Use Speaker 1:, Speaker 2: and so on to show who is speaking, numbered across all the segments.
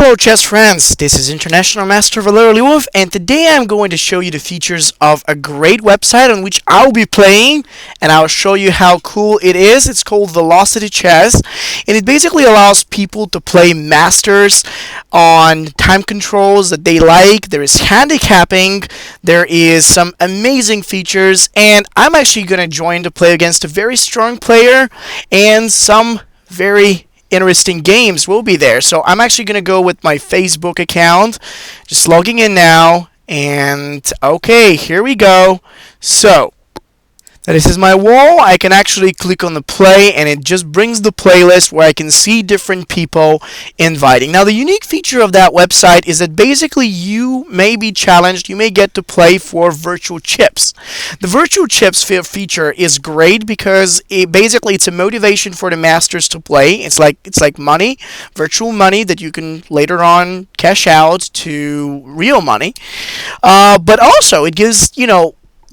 Speaker 1: Hello chess friends, this is International Master Valeri Lilov, and today I'm going to show you the features of a great website on which I'll be playing, and I'll show you how cool it is. It's called VelocityChess, and it basically allows people to play masters on time controls that they like. There is handicapping, there is some amazing features, and I'm actually going to join to play against a very strong player, and some very interesting games will be there. So I'm actually going to go with my Facebook account, just logging in now, and okay, here we go. So this is my wall. I can actually click on the play and it just brings the playlist where I can see different people inviting. Now the unique feature of that website is that basically you may be challenged, you may get to play for virtual chips. The virtual chips feature is great because it's a motivation for the masters to play. It's like money, virtual money that you can later on cash out to real money. But also it gives,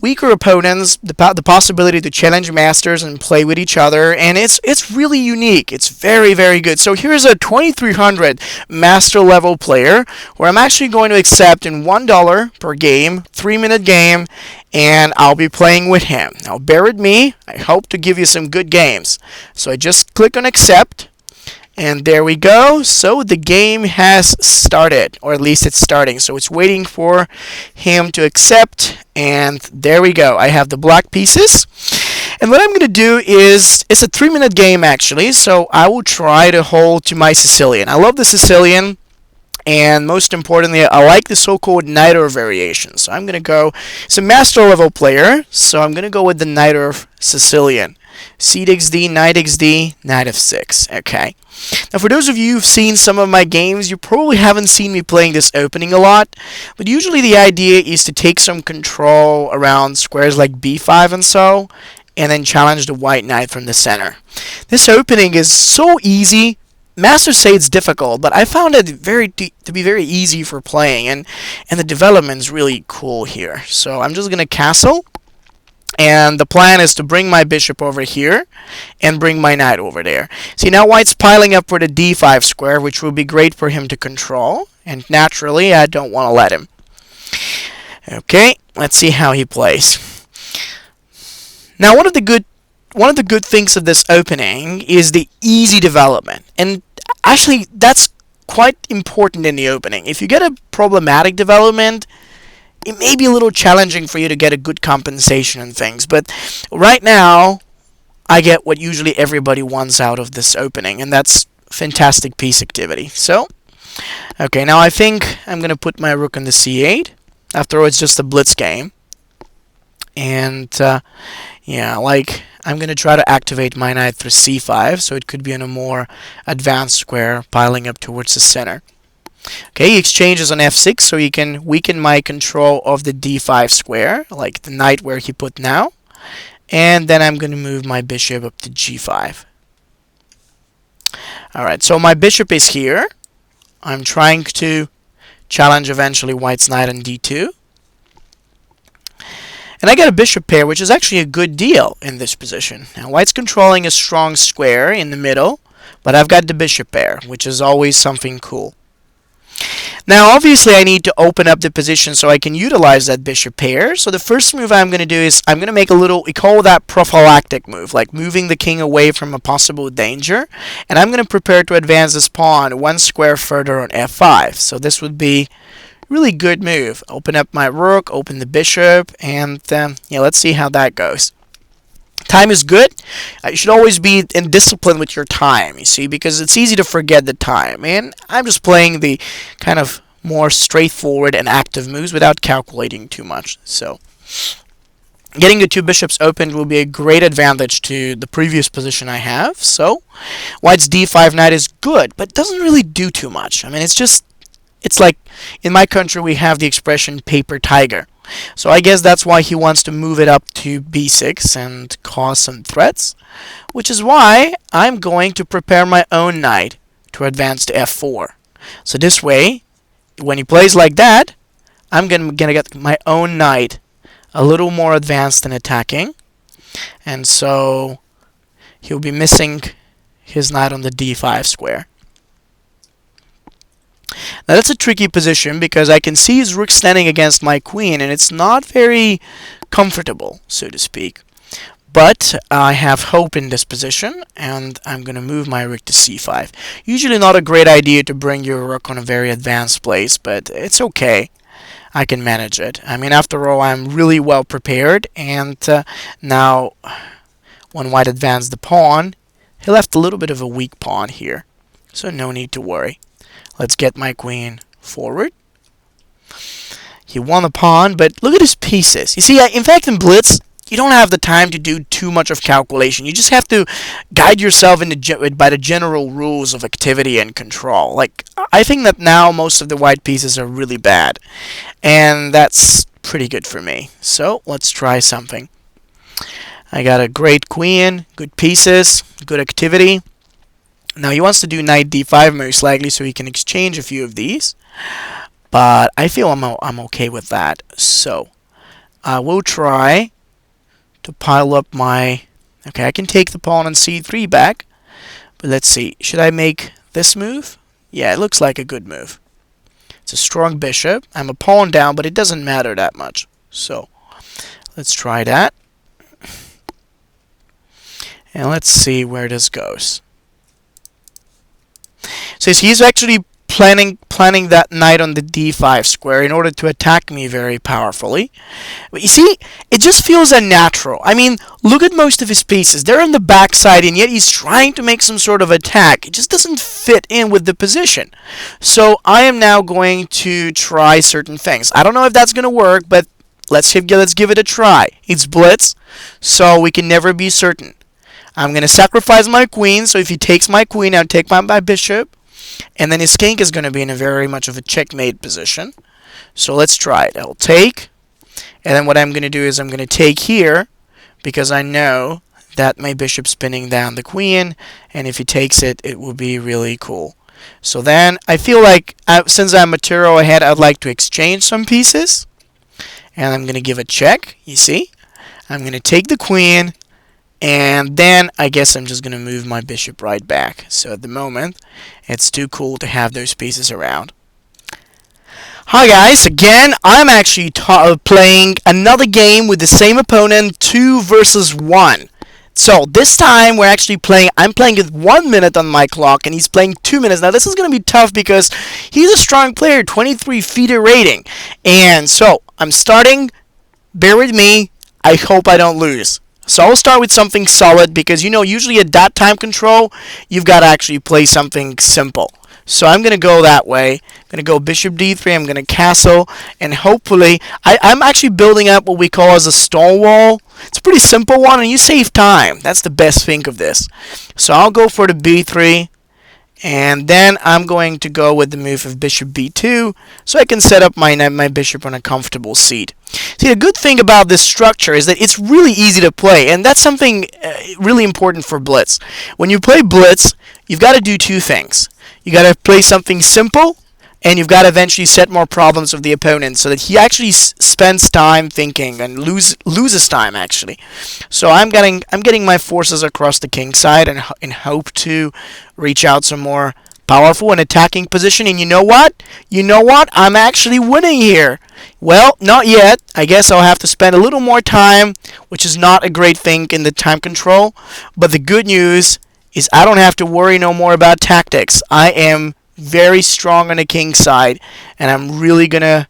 Speaker 1: weaker opponents the possibility to challenge masters and play with each other, and it's really unique. It's very, very good. So here's a 2300 master level player where I'm actually going to accept in $1 per game, 3-minute game, and I'll be playing with him. Now bear with me, I hope to give you some good games. So I just click on accept, and there we go. So the game has started, or at least it's starting. So it's waiting for him to accept, and there we go. I have the black pieces. And what I'm going to do is, it's a 3-minute game actually, so I will try to hold to my Sicilian. I love the Sicilian, and most importantly, I like the so-called Knight variation. So I'm going to go, it's a master level player, so I'm going to go with the Knight Sicilian. C takes D, Knight takes D, Knight F6. Okay. Now for those of you who've seen some of my games, you probably haven't seen me playing this opening a lot, but usually the idea is to take some control around squares like B5 and so, and then challenge the white knight from the center. This opening is so easy. Masters say it's difficult, but I found it to be very easy for playing, and the development is really cool here. So I'm just gonna castle. And the plan is to bring my bishop over here and bring my knight over there. See, now white's piling up for the d5 square, which will be great for him to control. And naturally, I don't want to let him. Okay, let's see how he plays. Now, one of the good things of this opening is the easy development. And actually, that's quite important in the opening. If you get a problematic development, it may be a little challenging for you to get a good compensation and things, but right now I get what usually everybody wants out of this opening, and that's fantastic piece activity. So, okay, now I think I'm going to put my rook on the c8. After all, it's just a blitz game. And, yeah, I'm going to try to activate my knight through c5, so it could be in a more advanced square, piling up towards the center. Okay, he exchanges on f6, so he can weaken my control of the d5 square, like the knight where he put now. And then I'm going to move my bishop up to g5. Alright, so my bishop is here. I'm trying to challenge eventually white's knight on d2. And I get a bishop pair, which is actually a good deal in this position. Now white's controlling a strong square in the middle, but I've got the bishop pair, which is always something cool. Now obviously I need to open up the position so I can utilize that bishop pair. So the first move I'm going to do is I'm going to make a little, we call that prophylactic move, like moving the king away from a possible danger. And I'm going to prepare to advance this pawn one square further on f5. So this would be a really good move. Open up my rook, open the bishop, and yeah, let's see how that goes. Time is good. You should always be in discipline with your time, you see, because it's easy to forget the time. And I'm just playing the kind of more straightforward and active moves without calculating too much. So, getting the two bishops opened will be a great advantage to the previous position I have. So, white's d5 knight is good, but doesn't really do too much. I mean, it's like, in my country we have the expression paper tiger. So I guess that's why he wants to move it up to b6 and cause some threats, which is why I'm going to prepare my own knight to advance to f4. So this way, when he plays like that, I'm gonna get my own knight a little more advanced and attacking, and so he'll be missing his knight on the d5 square. Now that's a tricky position because I can see his rook standing against my queen, and it's not very comfortable, so to speak. But I have hope in this position, and I'm going to move my rook to c5. Usually not a great idea to bring your rook on a very advanced place, but it's okay. I can manage it. I mean, after all, I'm really well prepared, and now when white advanced the pawn, he left a little bit of a weak pawn here, so no need to worry. Let's get my queen forward. He won the pawn, but look at his pieces. You see, in fact, in blitz, you don't have the time to do too much of calculation. You just have to guide yourself by the general rules of activity and control. Like, I think that now most of the white pieces are really bad, and that's pretty good for me. So let's try something. I got a great queen, good pieces, good activity. Now he wants to do knight d5 most likely, so he can exchange a few of these. But I feel I'm okay with that. So I will try to pile up my... Okay, I can take the pawn on c3 back. But let's see. Should I make this move? Yeah, it looks like a good move. It's a strong bishop. I'm a pawn down, but it doesn't matter that much. So let's try that. And let's see where this goes. So he's actually planning that knight on the d5 square in order to attack me very powerfully. But you see, it just feels unnatural. I mean, look at most of his pieces. They're on the backside, and yet he's trying to make some sort of attack. It just doesn't fit in with the position. So I am now going to try certain things. I don't know if that's going to work, but let's give it a try. It's blitz, so we can never be certain. I'm going to sacrifice my queen, so if he takes my queen, I'll take my bishop. And then his king is going to be in a very much of a checkmate position. So let's try it. I'll take. And then what I'm going to do is I'm going to take here, because I know that my bishop's pinning down the queen. And if he takes it, it will be really cool. So then I feel like, since I'm material ahead, I'd like to exchange some pieces. And I'm going to give a check, you see. I'm going to take the queen. And then I guess I'm just going to move my bishop right back. So at the moment, it's too cool to have those pieces around. Hi guys, again, I'm actually playing another game with the same opponent, 2 versus 1. So this time we're actually I'm playing with 1 minute on my clock, and he's playing 2 minutes. Now this is going to be tough because he's a strong player, 23 FIDE rating. And so I'm starting, bear with me, I hope I don't lose. So I'll start with something solid because, you know, usually at that time control, you've got to actually play something simple. So I'm going to go that way. I'm going to go bishop d3, I'm going to castle, and hopefully, I'm actually building up what we call as a stall wall. It's a pretty simple one, and you save time. That's the best thing of this. So I'll go for the b3, and then I'm going to go with the move of bishop b2, so I can set up my bishop on a comfortable seat. See, the good thing about this structure is that it's really easy to play, and that's something really important for blitz. When you play blitz, you've got to do two things. You got to play something simple, and you've got to eventually set more problems of the opponent so that he actually spends time thinking and loses time actually. So I'm getting my forces across the king side and hope to reach out some more powerful and attacking position. And you know what? I'm actually winning here. Well, not yet. I guess I'll have to spend a little more time, which is not a great thing in the time control. But the good news is I don't have to worry no more about tactics. I am very strong on the king side, and I'm really gonna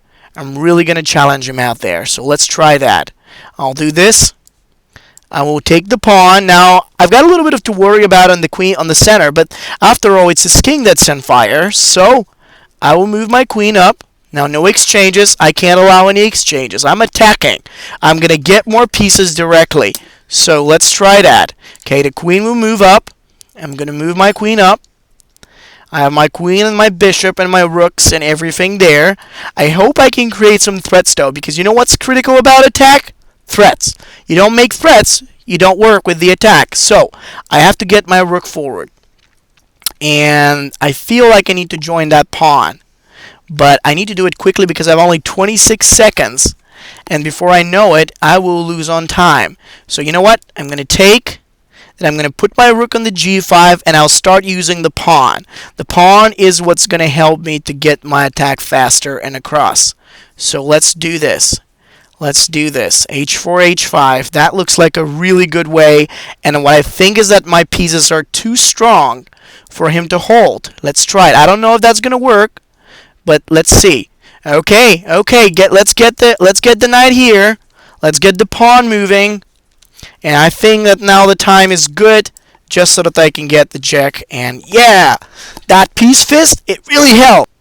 Speaker 1: challenge him out there. So let's try that. I'll do this. I will take the pawn. Now I've got a little bit to worry about on the queen on the center, but after all, it's his king that's on fire. So I will move my queen up. Now no exchanges. I can't allow any exchanges. I'm attacking. I'm gonna get more pieces directly. So let's try that. Okay, the queen will move up. I'm gonna move my queen up. I have my queen and my bishop and my rooks and everything there. I hope I can create some threats though, because you know what's critical about attack? Threats. You don't make threats, you don't work with the attack. So I have to get my rook forward. And I feel like I need to join that pawn. But I need to do it quickly because I have only 26 seconds. And before I know it, I will lose on time. So you know what? I'm going to take. Then I'm going to put my rook on the g5, and I'll start using the pawn. The pawn is what's going to help me to get my attack faster and across. So let's do this. Let's do this. h4, h5. That looks like a really good way. And what I think is that my pieces are too strong for him to hold. Let's try it. I don't know if that's going to work, but let's see. Okay, let's get the knight here. Let's get the pawn moving. And I think that now the time is good, just so that I can get the check. And yeah, that piece fist, it really helped.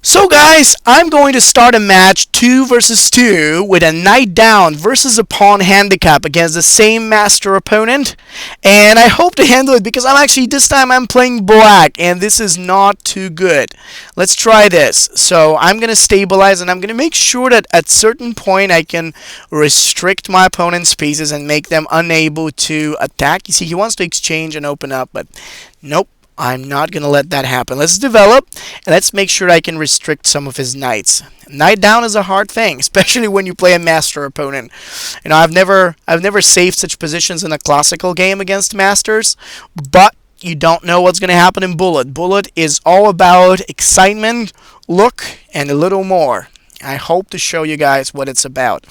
Speaker 1: So guys, I'm going to start a match 2 versus 2 with a knight down versus a pawn handicap against the same master opponent, and I hope to handle it because this time I'm playing black and this is not too good. Let's try this. So I'm going to stabilize, and I'm going to make sure that at certain point I can restrict my opponent's pieces and make them unable to attack. You see, he wants to exchange and open up, but nope. I'm not going to let that happen. Let's develop, and let's make sure I can restrict some of his knights. Knight down is a hard thing, especially when you play a master opponent. You know, I've never saved such positions in a classical game against masters, but you don't know what's going to happen in Bullet. Bullet is all about excitement, look, and a little more. I hope to show you guys what it's about.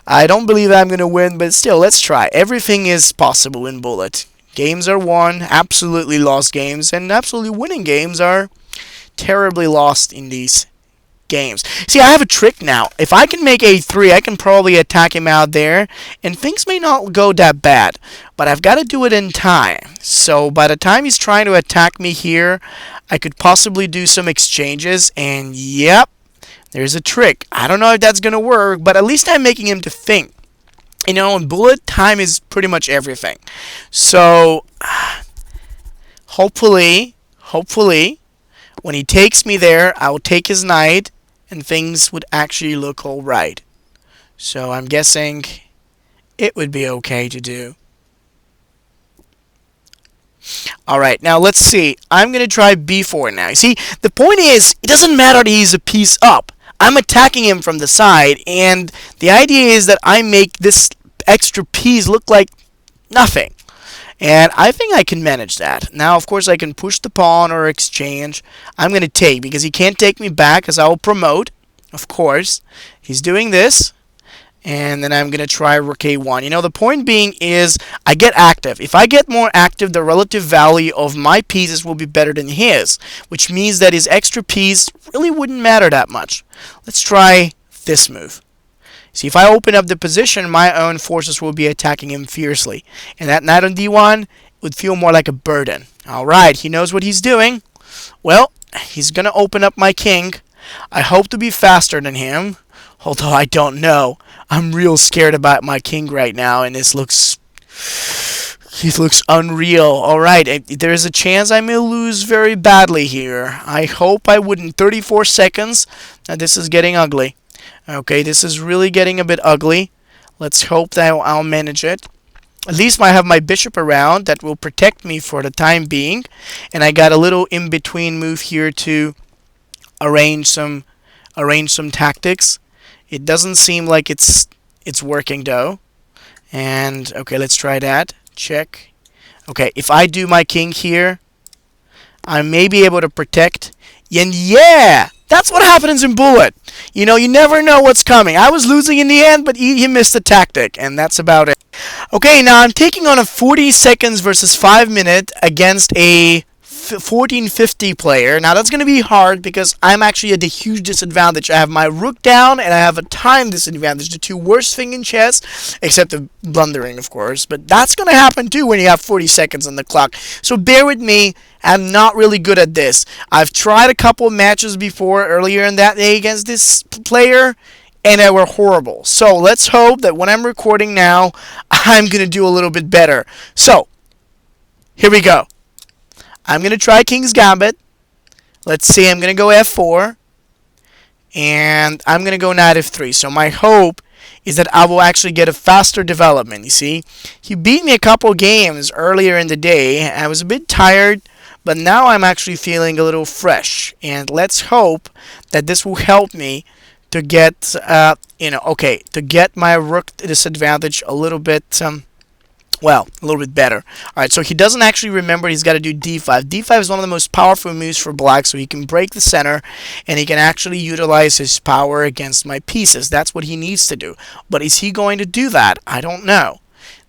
Speaker 1: I don't believe I'm going to win, but still, let's try. Everything is possible in Bullet. Games are won, absolutely lost games, and absolutely winning games are terribly lost in these games. See, I have a trick now. If I can make a3, I can probably attack him out there, and things may not go that bad. But I've got to do it in time. So by the time he's trying to attack me here, I could possibly do some exchanges, and yep, there's a trick. I don't know if that's going to work, but at least I'm making him to think. You know, in Bullet, time is pretty much everything. So, hopefully, when he takes me there, I'll take his knight, and things would actually look alright. So, I'm guessing it would be okay to do. Alright, now let's see. I'm going to try b4 now. You see, the point is, it doesn't matter that he's a piece up. I'm attacking him from the side, and the idea is that I make this extra piece look like nothing. And I think I can manage that. Now, of course, I can push the pawn or exchange. I'm going to take, because he can't take me back, as I will promote. Of course, he's doing this. And then I'm going to try rook a1. You know, the point being is I get active. If I get more active, the relative value of my pieces will be better than his, which means that his extra piece really wouldn't matter that much. Let's try this move. See, if I open up the position, my own forces will be attacking him fiercely. And that knight on d1 would feel more like a burden. Alright, he knows what he's doing. Well, he's going to open up my king. I hope to be faster than him, although I don't know. I'm real scared about my king right now, and he looks unreal. Alright, there is a chance I may lose very badly here. I hope I wouldn't. 34 seconds. Now this is getting ugly. Okay, this is really getting a bit ugly. Let's hope that I'll manage it. At least I have my bishop around that will protect me for the time being. And I got a little in-between move here to arrange some tactics. It doesn't seem like it's working though. And okay, let's try that. Check. Okay, if I do my king here, I may be able to protect. And yeah, that's what happens in Bullet. You know, you never know what's coming. I was losing in the end, but he missed the tactic, and that's about it. Okay, now I'm taking on a 40 seconds versus 5 minute against a 1450 player. Now that's going to be hard because I'm actually at a huge disadvantage. I have my rook down and I have a time disadvantage, the two worst thing in chess, except the blundering, of course. But that's going to happen too when you have 40 seconds on the clock. So bear with me. I'm not really good at this. I've tried a couple of matches before earlier in that day against this player, and they were horrible. So let's hope that when I'm recording now, I'm going to do a little bit better. So, here we go. I'm going to try King's Gambit. Let's see, I'm going to go f4. And I'm going to go knight f3. So my hope is that I will actually get a faster development, you see. He beat me a couple games earlier in the day. I was a bit tired, but now I'm actually feeling a little fresh. And let's hope that this will help me to get, to get my rook disadvantage a little bit Well, a little bit better. Alright, so he doesn't actually remember he's got to do d5. d5 is one of the most powerful moves for black, so he can break the center, and he can actually utilize his power against my pieces. That's what he needs to do. But is he going to do that? I don't know.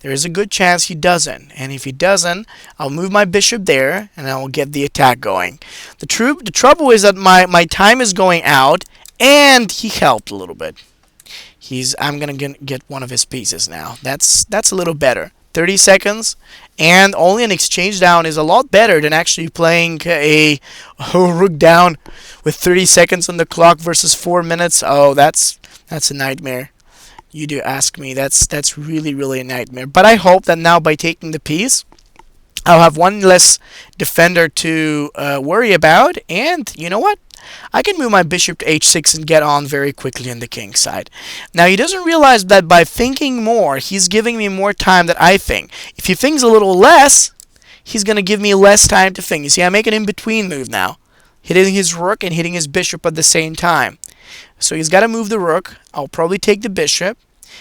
Speaker 1: There is a good chance he doesn't. And if he doesn't, I'll move my bishop there, and I will get the attack going. The trouble is that my time is going out, and he helped a little bit. I'm going to get one of his pieces now. That's a little better. 30 seconds, and only an exchange down is a lot better than actually playing a rook down with 30 seconds on the clock versus 4 minutes. Oh, that's a nightmare. You do ask me. That's really a nightmare. But I hope that now by taking the piece, I'll have one less defender to worry about, and you know what? I can move my bishop to h6 and get on very quickly on the king side. Now, he doesn't realize that by thinking more, he's giving me more time than I think. If he thinks a little less, he's going to give me less time to think. You see, I'm making an in-between move now, hitting his rook and hitting his bishop at the same time. So he's got to move the rook. I'll probably take the bishop.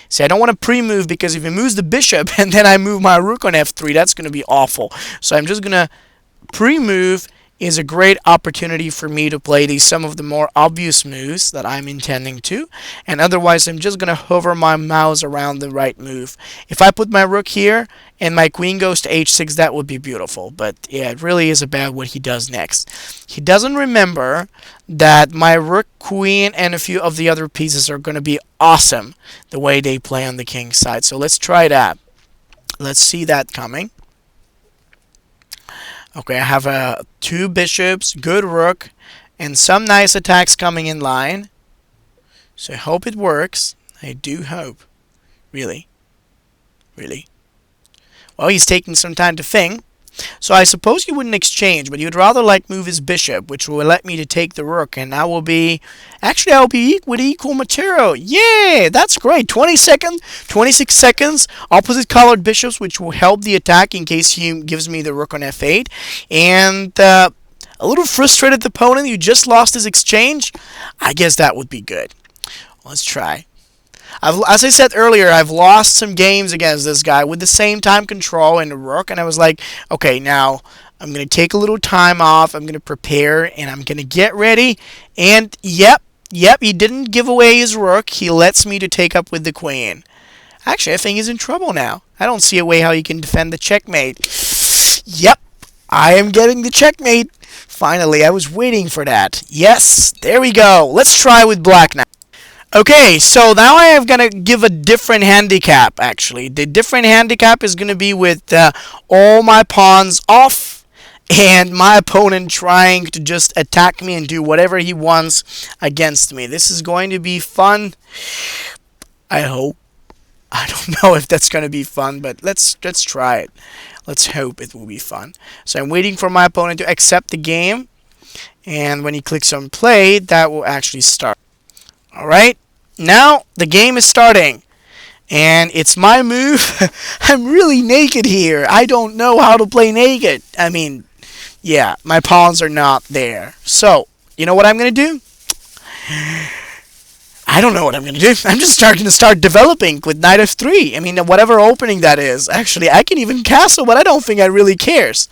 Speaker 1: See, I don't want to pre-move, because if he moves the bishop and then I move my rook on f3, that's going to be awful. So I'm just going to pre-move. Is a great opportunity for me to play some of the more obvious moves that I'm intending to, and otherwise I'm just going to hover my mouse around the right move. If I put my rook here and my queen goes to h6, that would be beautiful, but yeah, it really is about what he does next. He doesn't remember that my rook, queen, and a few of the other pieces are going to be awesome the way they play on the king side. So let's try that. Let's see that coming. Okay, I have 2 bishops, good rook, and some nice attacks coming in line. So I hope it works. I do hope. Really. Well, he's taking some time to think. So I suppose he wouldn't exchange, but he would rather like move his bishop, which will let me to take the rook, and that will be... Actually, I'll be with equal material. Yeah, that's great. 26 seconds, opposite colored bishops, which will help the attack in case he gives me the rook on f8. And a little frustrated opponent who just lost his exchange. I guess that would be good. Let's try. As I said earlier, I've lost some games against this guy with the same time control and the rook, and I was like, okay, now I'm going to take a little time off, I'm going to prepare, and I'm going to get ready, and yep, he didn't give away his rook, he lets me to take up with the queen. Actually, I think he's in trouble now. I don't see a way how he can defend the checkmate. Yep, I am getting the checkmate. Finally, I was waiting for that. Yes, there we go. Let's try with black now. Okay, so now I am going to give a different handicap, actually. The different handicap is going to be with all my pawns off and my opponent trying to just attack me and do whatever he wants against me. This is going to be fun, I hope. I don't know if that's going to be fun, but let's try it. Let's hope it will be fun. So I'm waiting for my opponent to accept the game, and when he clicks on play, that will actually start. Alright, now the game is starting, and it's my move. I'm really naked here. I don't know how to play naked. I mean, yeah, my pawns are not there. So, you know what I'm going to do? I don't know what I'm going to do. I'm just starting to start developing with knight f3. I mean, whatever opening that is. Actually, I can even castle, but I don't think I really cares.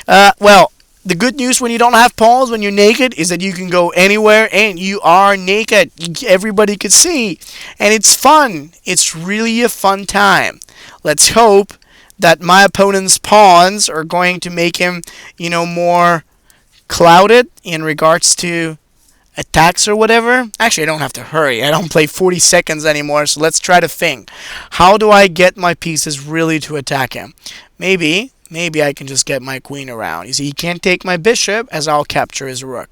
Speaker 1: Well, the good news when you don't have pawns, when you're naked, is that you can go anywhere and you are naked. Everybody could see. And it's fun. It's really a fun time. Let's hope that my opponent's pawns are going to make him, you know, more clouded in regards to attacks or whatever. Actually, I don't have to hurry. I don't play 40 seconds anymore, so let's try to think. How do I get my pieces really to attack him? Maybe I can just get my queen around. You see, he can't take my bishop, as I'll capture his rook.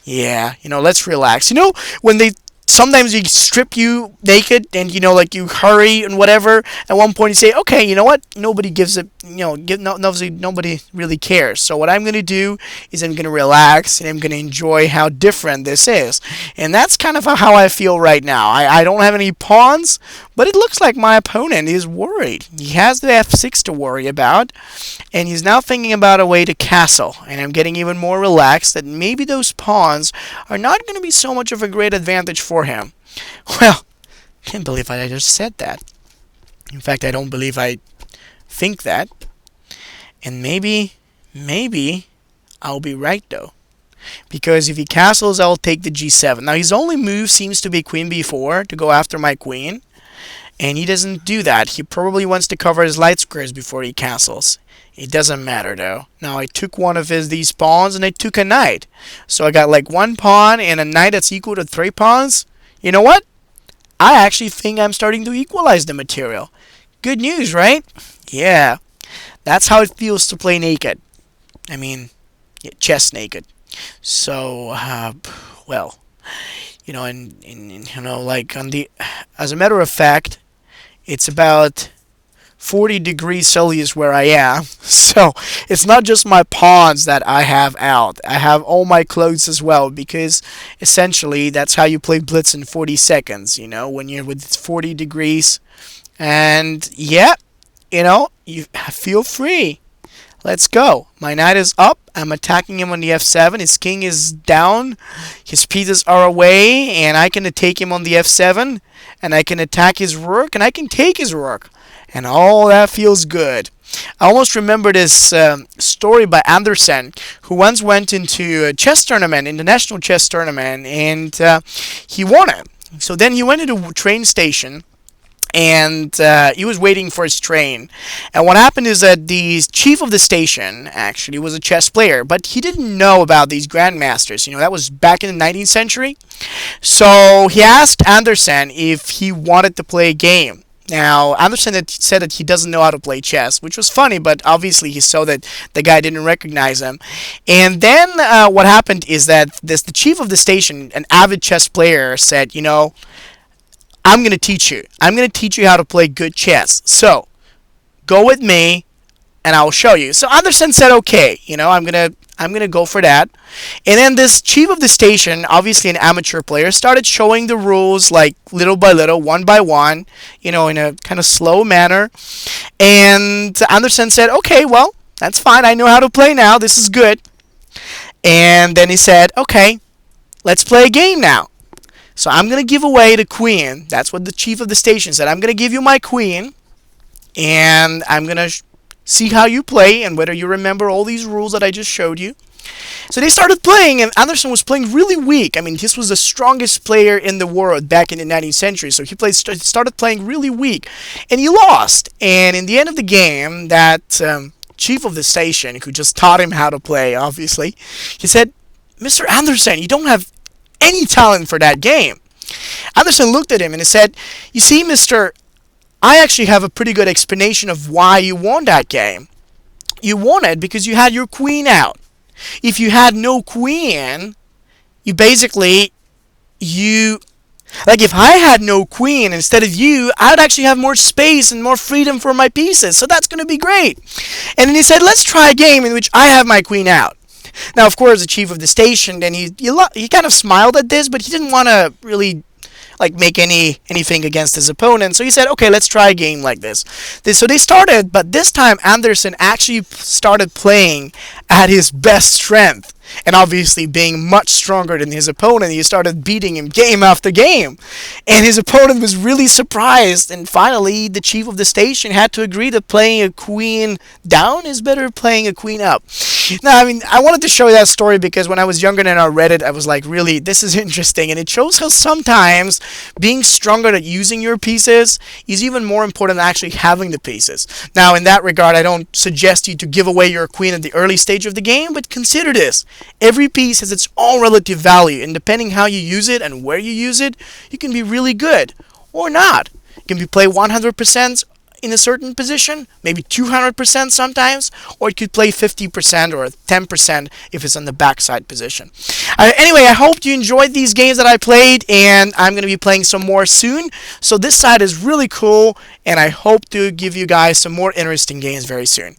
Speaker 1: Yeah, you know, let's relax. You know, when they sometimes you strip you naked and, you know, like you hurry and whatever, at one point you say, okay, you know what, nobody gives it, you know, nobody really cares. So what I'm going to do is I'm going to relax and I'm going to enjoy how different this is. And that's kind of how I feel right now. I don't have any pawns, but it looks like my opponent is worried. He has the f6 to worry about, and he's now thinking about a way to castle. And I'm getting even more relaxed that maybe those pawns are not going to be so much of a great advantage for him. Well, I can't believe I just said that. In fact, I don't believe I think that. And maybe I'll be right though. Because if he castles, I'll take the g7. Now his only move seems to be queen b4 to go after my queen. And he doesn't do that. He probably wants to cover his light squares before he castles. It doesn't matter though. Now I took one of these pawns and I took a knight. So I got like one pawn and a knight that's equal to 3 pawns. You know what? I actually think I'm starting to equalize the material. Good news, right? Yeah. That's how it feels to play naked. I mean, yeah, chess naked. So, well, you know, like as a matter of fact, it's about 40 degrees Celsius where I am. So it's not just my pawns that I have out. I have all my clothes as well, because essentially that's how you play blitz in 40 seconds, you know, when you're with 40 degrees. And yeah, you know, you feel free. Let's go. My knight is up. I'm attacking him on the f7. His king is down. His pieces are away, and I can take him on the f7, and I can attack his rook, and I can take his rook. And all that feels good. I almost remember this story by Anderson, who once went into a chess tournament, international chess tournament, and he won it. So then he went into a train station, and he was waiting for his train. And what happened is that the chief of the station actually was a chess player, but he didn't know about these grandmasters. You know, that was back in the 19th century. So he asked Anderson if he wanted to play a game. Now, Anderson had said that he doesn't know how to play chess, which was funny, but obviously he saw that the guy didn't recognize him. And then what happened is that the chief of the station, an avid chess player, said, you know, I'm going to teach you. I'm going to teach you how to play good chess. So, go with me, and I'll show you. So Anderson said, okay, you know, I'm gonna go for that. And then this chief of the station, obviously an amateur player, started showing the rules like little by little, one by one, you know, in a kind of slow manner. And Anderson said, okay, well, that's fine. I know how to play now. This is good. And then he said, okay, let's play a game now. So I'm going to give away the queen. That's what the chief of the station said. I'm going to give you my queen, and I'm going to see how you play and whether you remember all these rules that I just showed you. So they started playing, and Anderson was playing really weak. I mean, this was the strongest player in the world back in the 19th century. So he started playing really weak, and he lost. And in the end of the game, that chief of the station, who just taught him how to play, obviously, he said, Mr. Anderson, you don't have any talent for that game. Anderson looked at him and he said, you see, mister, I actually have a pretty good explanation of why you won that game. You won it because you had your queen out. If you had no queen, like if I had no queen instead of you, I'd actually have more space and more freedom for my pieces. So that's going to be great. And then he said, let's try a game in which I have my queen out. Now, of course, the chief of the station, then he kind of smiled at this, but he didn't want to really like make anything against his opponent. So he said, okay, let's try a game like this. So they started, but this time Anderson actually started playing at his best strength. And obviously being much stronger than his opponent, he started beating him game after game. And his opponent was really surprised. And finally, the chief of the station had to agree that playing a queen down is better than playing a queen up. Now, I mean, I wanted to show you that story because when I was younger and I read it, I was like, really, this is interesting. And it shows how sometimes being stronger at using your pieces is even more important than actually having the pieces. Now, in that regard, I don't suggest you to give away your queen at the early stage of the game, but consider this. Every piece has its own relative value, and depending how you use it and where you use it, you can be really good or not. You can be play 100% in a certain position, maybe 200% sometimes, or it could play 50% or 10% if it's on the backside position. Anyway, I hope you enjoyed these games that I played, and I'm going to be playing some more soon. So this side is really cool, and I hope to give you guys some more interesting games very soon.